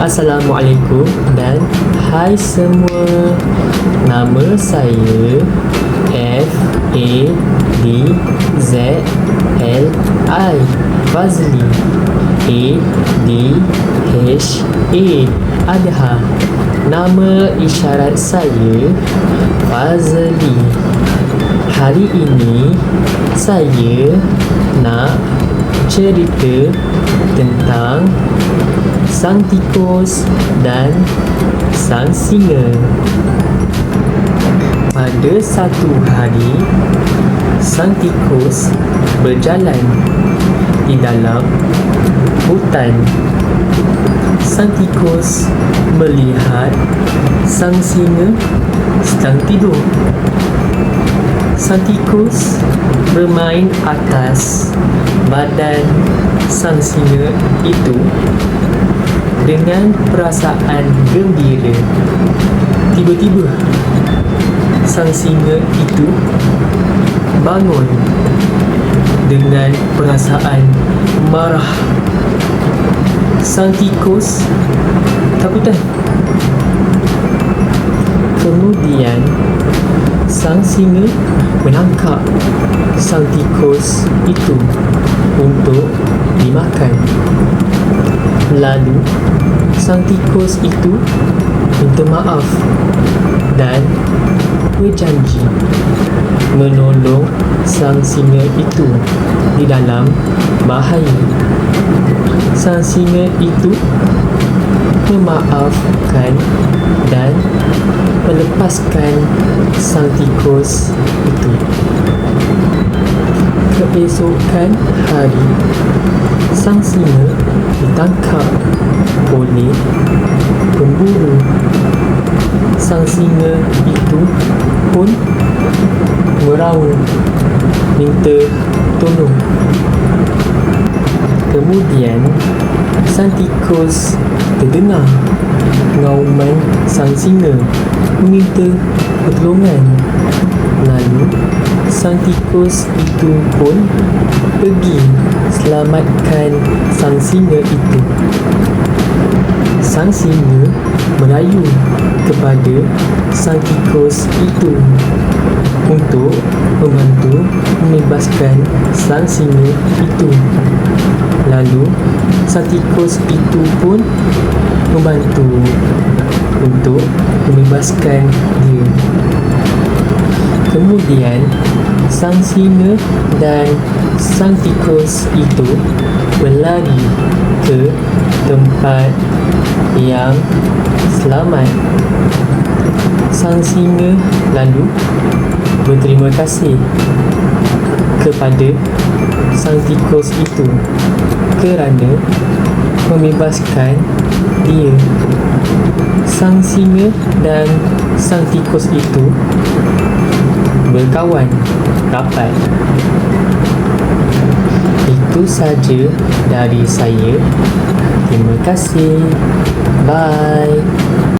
Assalamualaikum dan hai semua. Nama saya F-A-D-Z-L-I Fazli, A-D-H-A Adha. Nama isyarat saya Fazli. Hari ini saya nak cerita tentang sang tikus dan sang singa. Pada satu hari, sang tikus berjalan di dalam hutan. Sang tikus melihat sang singa sedang tidur. Sang tikus bermain atas badan sang singa itu dengan perasaan gembira. Tiba-tiba sang singa itu bangun dengan perasaan marah. Sang tikus takutan. Kemudian sang singa menangkap sang tikus itu untuk dimakan. Lalu sang tikus itu minta maaf dan berjanji menolong sang singa itu di dalam bahaya. Sang singa itu memaafkan dan melepaskan sang tikus itu. Keesokan hari, sang singa ditangkap oleh pemburu. Sang singa itu pun meraung minta tolong. Kemudian sang tikus terdengar ngauman sang singa meminta pertolongan. Lalu sang tikus itu pun pergi selamatkan sang singa itu. Sang singa merayu kepada sang tikus itu untuk membantu membebaskan sang singa itu. Lalu sang tikus itu pun membantu untuk membebaskan dia. Kemudian sang singa dan sang tikus itu berlari ke tempat yang selamat. Sang singa lalu berterima kasih kepada sang tikus itu kerana membebaskan dia. Sang singa dan sang tikus itu berkawan rapat. Itu saja dari saya. Terima kasih. Bye.